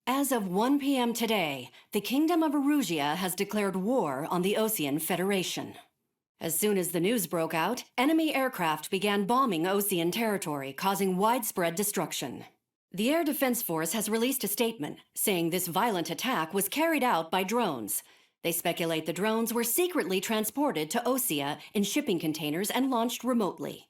As of 1 p.m. today, the Kingdom of Erusia has declared war on the Osean Federation. As soon as the news broke out, enemy aircraft began bombing Osean territory, causing widespread destruction. The Air Defense Force has released a statement saying this violent attack was carried out by drones. They speculate the drones were secretly transported to Osea in shipping containers and launched remotely.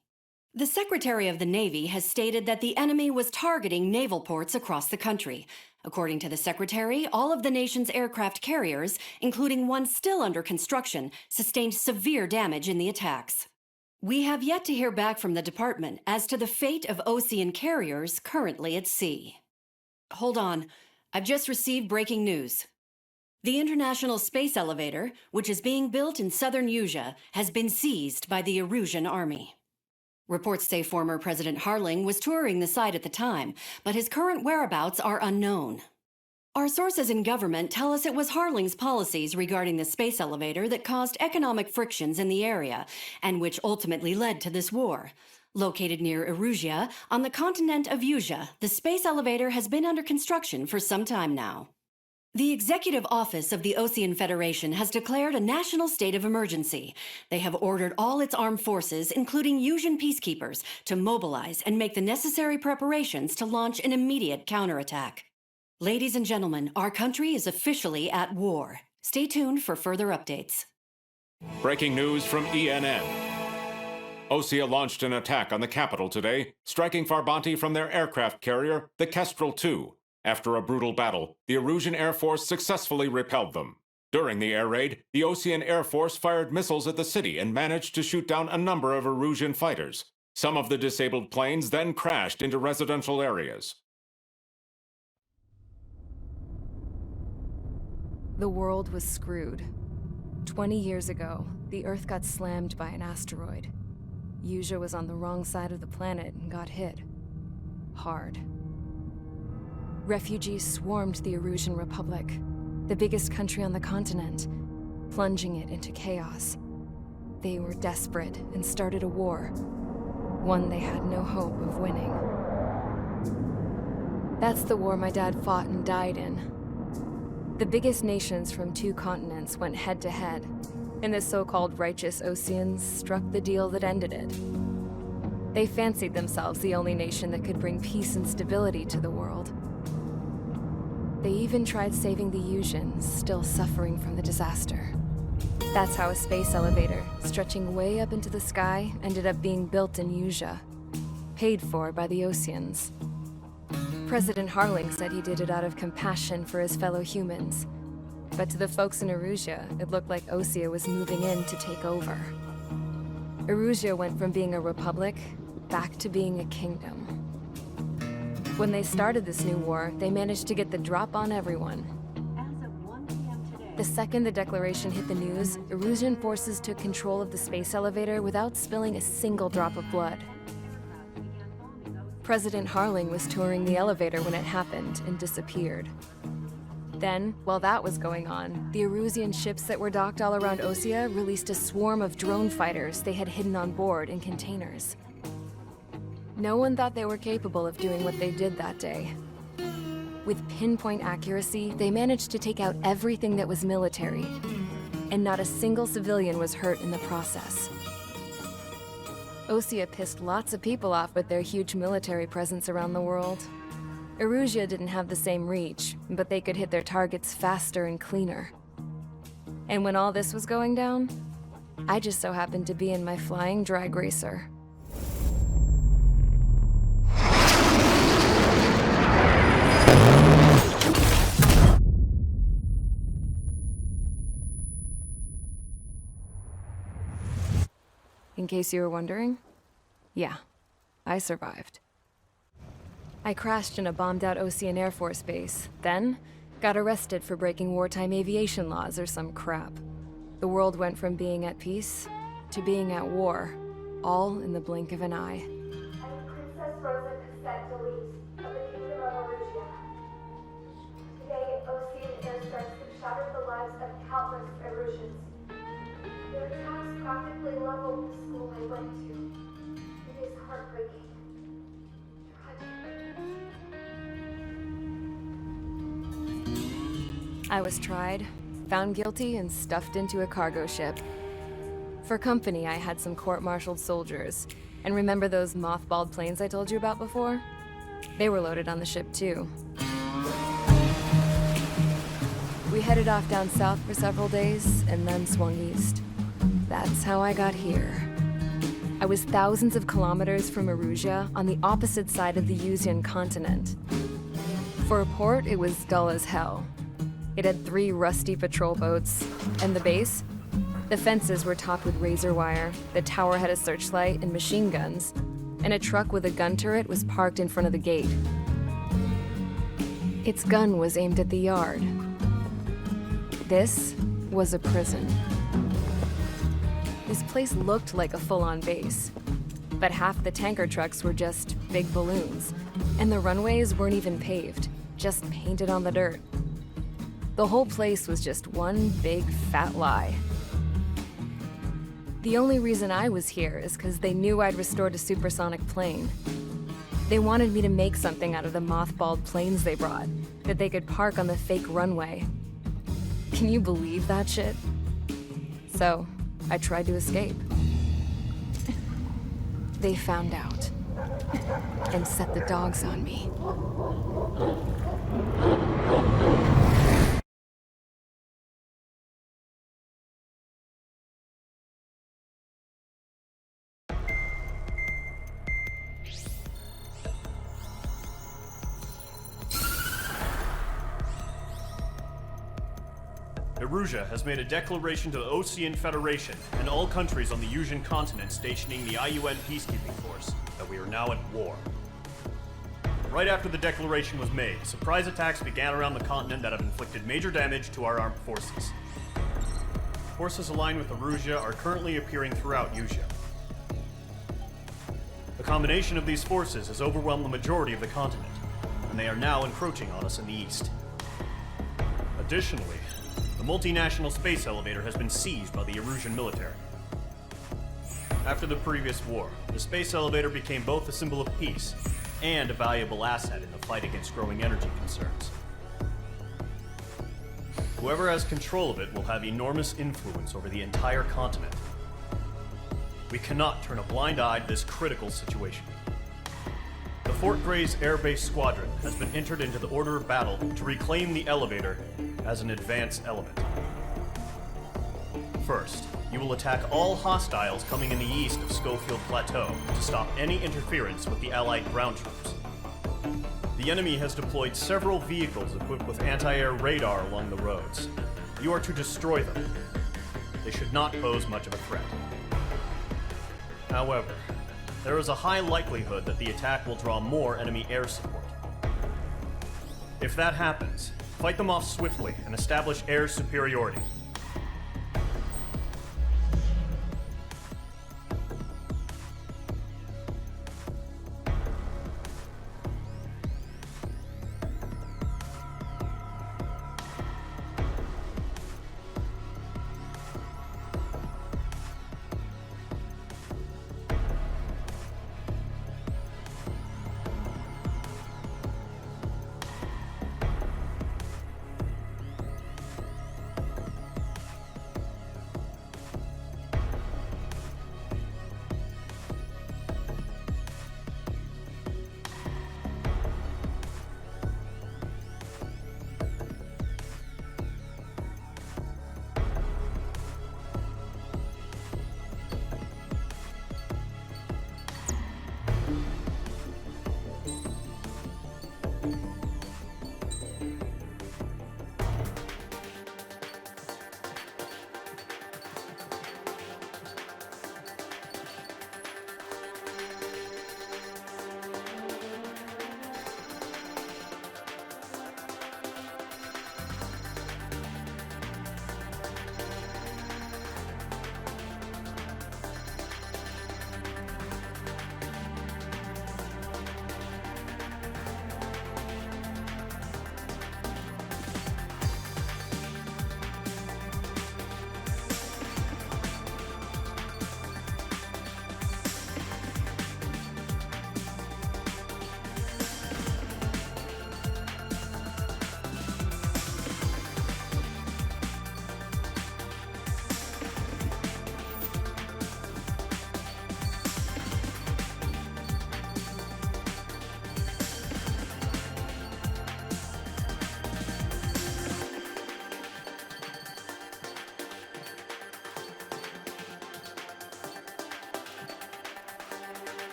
The Secretary of the Navy has stated that the enemy was targeting naval ports across the country. According to the Secretary, all of the nation's aircraft carriers, including one still under construction, sustained severe damage in the attacks. We have yet to hear back from the department as to the fate of Osean carriers currently at sea. Hold on, I've just received breaking news. The International Space Elevator, which is being built in southern Usia, has been seized by the Erusian army. Reports say former President Harling was touring the site at the time, but his current whereabouts are unknown. Our sources in government tell us it was Harling's policies regarding the space elevator that caused economic frictions in the area, and which ultimately led to this war. Located near Erusia, on the continent of Usia, the space elevator has been under construction for some time now. The Executive Office of the Osean Federation has declared a national state of emergency. They have ordered all its armed forces, including Usian peacekeepers, to mobilize and make the necessary preparations to launch an immediate counterattack. Ladies and gentlemen, our country is officially at war. Stay tuned for further updates. Breaking news from ENN. Osea launched an attack on the capital today, striking Farbanti from their aircraft carrier, the Kestrel II. After a brutal battle, the Erusian Air Force successfully repelled them. During the air raid, the Osean Air Force fired missiles at the city and managed to shoot down a number of Erusian fighters. Some of the disabled planes then crashed into residential areas. The world was screwed. 20 years ago, the Earth got slammed by an asteroid. Usia was on the wrong side of the planet and got hit. Hard. Refugees swarmed the Erusian Republic, the biggest country on the continent, plunging it into chaos. They were desperate and started a war, one they had no hope of winning. That's the war my dad fought and died in. The biggest nations from 2 continents went head-to-head, and the so-called righteous Oseans struck the deal that ended it. They fancied themselves the only nation that could bring peace and stability to the world. They even tried saving the Usians, still suffering from the disaster. That's how a space elevator, stretching way up into the sky, ended up being built in Usia, paid for by the Oseans. President Harling said he did it out of compassion for his fellow humans. But to the folks in Erusia, it looked like Osea was moving in to take over. Erusia went from being a republic back to being a kingdom. When they started this new war, they managed to get the drop on everyone. As of 1 p.m. today, The second the declaration hit the news, Erusian forces took control of the space elevator without spilling a single drop of blood. President Harling was touring the elevator when it happened and disappeared. Then, while that was going on, the Erusian ships that were docked all around Osea released a swarm of drone fighters they had hidden on board in containers. No one thought they were capable of doing what they did that day. With pinpoint accuracy, they managed to take out everything that was military, and not a single civilian was hurt in the process. Osea pissed lots of people off with their huge military presence around the world. Erusia didn't have the same reach, but they could hit their targets faster and cleaner. And when all this was going down, I just so happened to be in my flying drag racer. In case you were wondering, yeah, I survived. I crashed in a bombed-out Osean Air Force base, then got arrested for breaking wartime aviation laws or some crap. The world went from being at peace to being at war, all in the blink of an eye. Princess Rosa Cassette Delete of the Kingdom of Erusia. Today, Osean airstrikes have shattered the lives of countless Erusians. Their attacks practically leveled the school I went to. It is heartbreaking. Tragic. I was tried, found guilty, and stuffed into a cargo ship. For company, I had some court-martialed soldiers. And remember those mothballed planes I told you about before? They were loaded on the ship, too. We headed off down south for several days, and then swung east. That's how I got here. I was thousands of kilometers from Erusia, on the opposite side of the Usian continent. For a port, it was dull as hell. It had 3 rusty patrol boats, and the base? The fences were topped with razor wire, the tower had a searchlight and machine guns, and a truck with a gun turret was parked in front of the gate. Its gun was aimed at the yard. This was a prison. This place looked like a full-on base, but half the tanker trucks were just big balloons, and the runways weren't even paved, just painted on the dirt. The whole place was just one big fat lie. The only reason I was here is because they knew I'd restored a supersonic plane. They wanted me to make something out of the mothballed planes they brought, that they could park on the fake runway. Can you believe that shit? So, I tried to escape. They found out, and set the dogs on me. Erusia has made a declaration to the Ocean Federation and all countries on the Usian continent stationing the IUN peacekeeping force that we are now at war. Right after the declaration was made, surprise attacks began around the continent that have inflicted major damage to our armed forces. Forces aligned with Erusia are currently appearing throughout Usia. The combination of these forces has overwhelmed the majority of the continent, and they are now encroaching on us in the east. Additionally, the multinational space elevator has been seized by the Erusian military. After the previous war, the space elevator became both a symbol of peace and a valuable asset in the fight against growing energy concerns. Whoever has control of it will have enormous influence over the entire continent. We cannot turn a blind eye to this critical situation. The Fort Gray's Air Base Squadron has been entered into the order of battle to reclaim the elevator as an advance element. First, you will attack all hostiles coming in the east of Schofield Plateau to stop any interference with the Allied ground troops. The enemy has deployed several vehicles equipped with anti-air radar along the roads. You are to destroy them. They should not pose much of a threat. However, there is a high likelihood that the attack will draw more enemy air support. If that happens, fight them off swiftly and establish air superiority.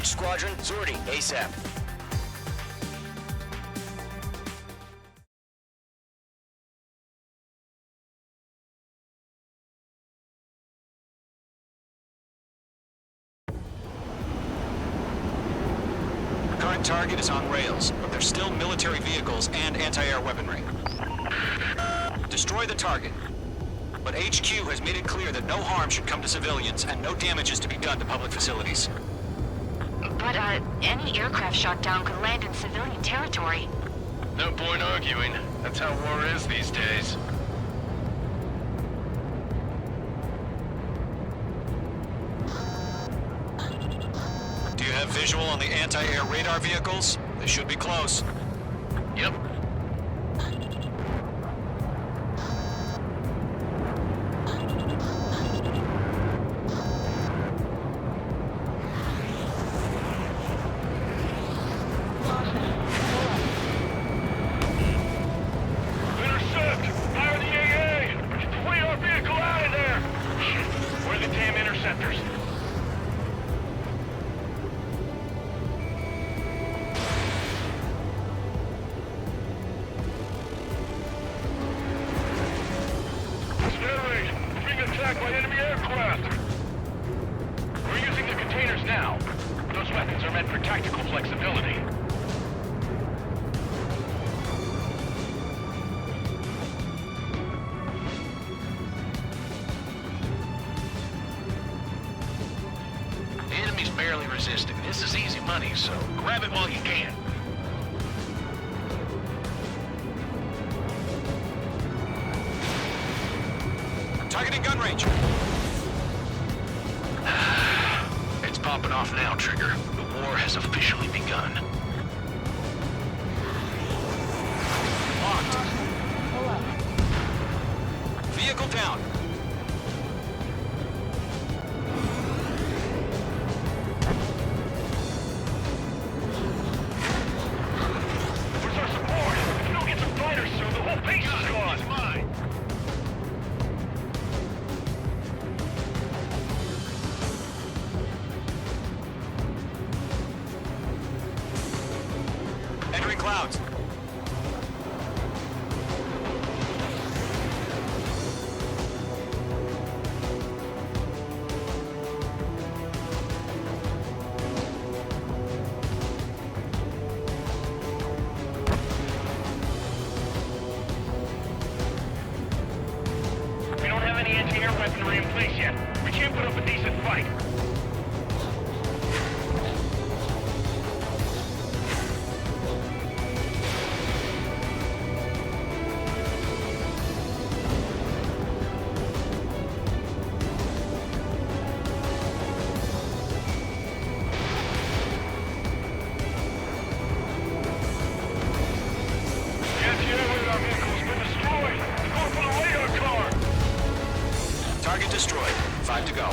Each squadron, sortie ASAP. Current target is on rails, but there's still military vehicles and anti-air weaponry. Destroy the target. But HQ has made it clear that no harm should come to civilians and no damage is to be done to public facilities. But, any aircraft shot down could land in civilian territory. No point arguing. That's how war is these days. Do you have visual on the anti-air radar vehicles? They should be close. Yep. Intercept! Fire the AA! Get the radar vehicle out of there! Where are the damn interceptors? Federation, we're being attacked by enemy aircraft! We're using the containers now. Those weapons are meant for tactical flexibility. The enemy's barely resisting. This is easy money, so grab it while you can. Targeting gun range. It's popping off now, Trigger. The war has officially begun. Locked. Vehicle down. Where's our support? If we don't get some fighters soon, the whole base is gone! It's mine. Entering clouds. We don't have any anti-air weaponry in place yet. We can't put up a decent fight. The anti-air radar vehicle has been destroyed. They're going for the radar car. Target destroyed. 5 to go.